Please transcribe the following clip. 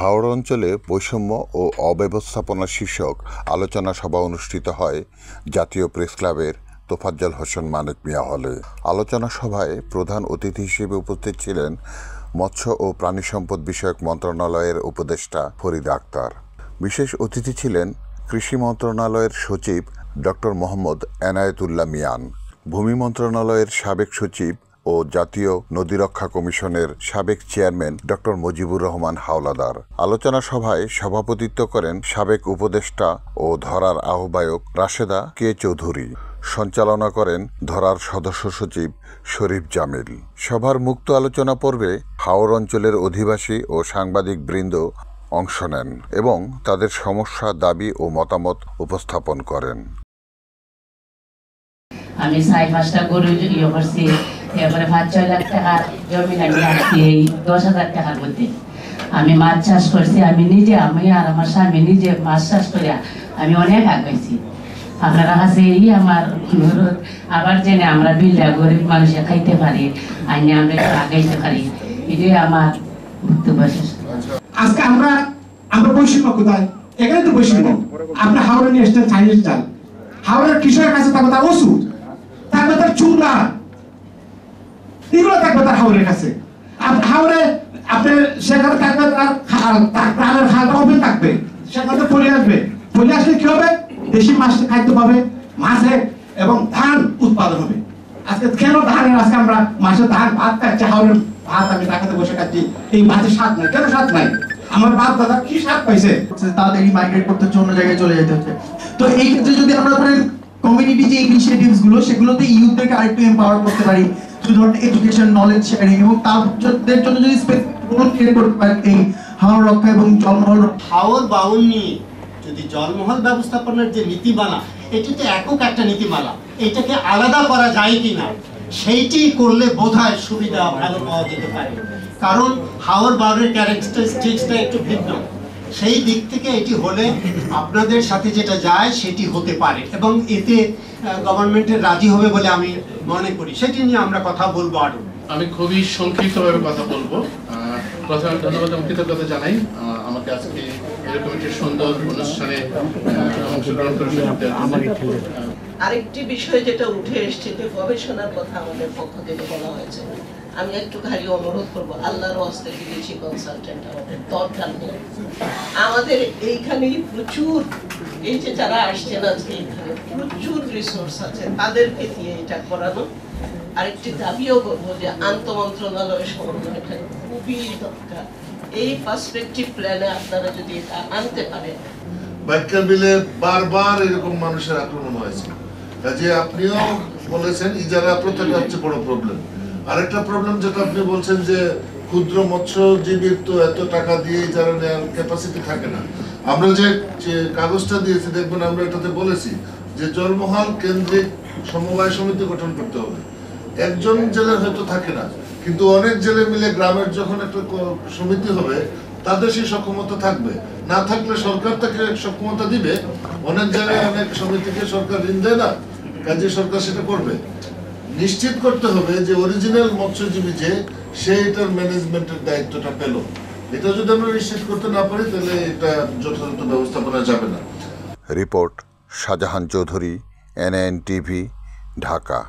হাওড় অঞ্চলে বৈষম্য ও অব্যবস্থাপনা শীর্ষক আলোচনা সভা অনুষ্ঠিত হয় জাতীয় প্রেস ক্লাবের তোফাজ্জল হোসেন মানিক মিয়া হলে। আলোচনা সভায় প্রধান অতিথি হিসেবে উপস্থিত ছিলেন মৎস্য ও প্রাণী সম্পদ বিষয়ক মন্ত্রণালয়ের উপদেষ্টা ফরিদা আক্তার। বিশেষ অতিথি ছিলেন কৃষি মন্ত্রণালয়ের সচিব ডক্টর মোহাম্মদ এনায়েতুল্লাহ মিয়ান, ভূমি মন্ত্রণালয়ের সাবেক সচিব ও জাতীয় নদী রক্ষা কমিশনের সাবেক চেয়ারম্যান ডক্টর মুজিবুর রহমান হাওলাদার। আলোচনা সভায় সভাপতিত্ব করেন সাবেক উপদেষ্টা ও ধরার আহ্বায়ক রাশেদা কে চৌধুরী। সঞ্চালনা করেন ধরার সদস্য সচিব শরীফ জামিল। সভার মুক্ত আলোচনা পর্বে হাওড় অঞ্চলের অধিবাসী ও সাংবাদিক বৃন্দ অংশ নেন এবং তাদের সমস্যা, দাবি ও মতামত উপস্থাপন করেন। আমি 4-5টা গরু ইয়ে করছি, এরপরে 5-6 লাখ টাকার জমি আমি রাখছি এই 10,000 টাকার মধ্যে। আমি মাছ চাষ করছি, আমি আর আমার স্বামী নিজে মাছ চাষ করে আমি অনেক আগাইছি। আপনারা কাছে এই আমার অনুরোধ, আবার জেনে আমরা বিল্ডা গরিব মানুষে খাইতে পারি, আইনে আমরা আগাইতে পারি, এটাই আমার বক্তব্য শেষ। আজকে আমরা বৈষম্য কোথায়? এখানে তো বৈষম্য। আপনি হাওড়া নিয়ে এসছেন চাইনিজ চাল, হাওড়ার কৃষকের কাছে থাকবে তার ওষুধ, থাকবে তার চুলা, এগুলো থাকবে তার হাওড়ের কাছে। হাওড়ে আপনি সেখানে থাকবে তার প্রাণের খালটা ওপেন থাকবে, সেখানে পড়ে আসবে। পড়ে আসলে কি হবে? দেশি মাছ খাদ্য পাবে, মাছের এবং ধান উৎপাদন হবে। আজকে কেন ধানের আজকে আমরা মাছের ধান ভাত খাচ্ছি, হাওড়ের ভাত আমি ঢাকাতে বসে খাচ্ছি, এই ভাতের স্বাদ নাই। কেন স্বাদ নাই? আমার বাপ দাদা কি স্বাদ পাইছে? তাদেরই মাইগ্রেট করতে হচ্ছে, অন্য জায়গায় চলে যেতে হচ্ছে। তো এই ক্ষেত্রে যদি আমরা ধরেন কমিউনিটি যে ইনিশিয়েটিভস গুলো, সেগুলোতে ইউথদেরকে আরেকটু এম্পাওয়ার করতে পারি, ধরুন এডুকেশন, নলেজ শেয়ারিং, এবং তাদের জন্য যদি স্পেস ক্রিয়েট করতে পারি এই হাওড় রক্ষা এবং জলমহল। হাওড় বাউল নিয়ে যদি জলমহল ব্যবস্থাপনার যে নীতিমালা, এটি তো একক একটা নীতিমালা, এটাকে আলাদা করা যায় কিনা সেইটি করলে বোধহয় সুবিধা ভালো পাওয়া যেতে পারে। কারণ হাওড় বাউলের ক্যারেক্টারিস্টিক্সটা একটু ভিন্ন, সেই দিক থেকে এটি হলে আপনাদের সাথে যেটা যায় সেটি হতে পারে এবং এতে গভর্নমেন্টের রাজি হবে বলে আমি মনে করি। সেটি নিয়ে আমরা কথা বলবো। আরো আমি খুবই সংক্ষিপ্তভাবে কথা বলবো। প্রথমে ধন্যবাদ এবং কৃতজ্ঞতা জানাই আমাকে আজকে এরকম একটি সুন্দর অনুষ্ঠানে অংশগ্রহণ করে সুযোগ দেওয়ার জন্য। আরেকটি বিষয় যেটা উঠে এসছে যে গবেষণার কথা আমাদের পক্ষ থেকে বলা হয়েছে, আমি একটু খালি অনুরোধ করবো, আল্লাহর ওয়াস্তে বিদেশি কনসালটেন্ট আমাদের দরকার নেই। আমাদের এইখানে প্রচুর, এই যে যারা আসছেন আজকে এখানে প্রচুর রিসোর্স আছে, তাদেরকে দিয়ে এটা করানো। আরেকটি দাবিও করবো যে আন্তঃমন্ত্রণালয় সমন্বয়টা খুবই দরকার। এই পার্সপেক্টিভ প্ল্যানে আপনারা যদি এটা আনতে পারেন। বাক্যা বিলে বারবার এরকম মানুষের আক্রমণ হয়েছে, কাজে আপনিও বলেছেন ইজারা প্রথাটা হচ্ছে বড় প্রবলেম। আরেকটা প্রবলেম যেটা আপনি বলছেন যে ক্ষুদ্র মৎস্যজীবীর তো এত টাকা দিয়ে ইজারা নেওয়ার ক্যাপাসিটি থাকে না। আমরা যে কাগজটা দিয়েছি দেখবেন, আমরা এটাতে বলেছি যে জলমহল কেন্দ্রিক সমবায় সমিতি গঠন করতে হবে। একজন জেলের হয়তো থাকে না, কিন্তু অনেক জেলে মিলে গ্রামের যখন একটা সমিতি হবে, তাদের সেই সক্ষমতা থাকবে। না থাকলে সরকার তাকে সক্ষমতা দিবে। অনেক জায়গায় অনেক সমিতিকে সরকার ঋণ দেয় না, কাজে সরকার সেটা করবে। নিশ্চিত করতে হবে যে অরিজিনাল মৎস্যজীবী যে সেইটার ম্যানেজমেন্টের দায়িত্বটা পেল। এটা যদি আমরা নিশ্চিত করতে না পারি তাহলে এটা যথাযথ ব্যবস্থাপনা যাবে না। Report Shahjahan Chowdhury, NNTV, Dhaka.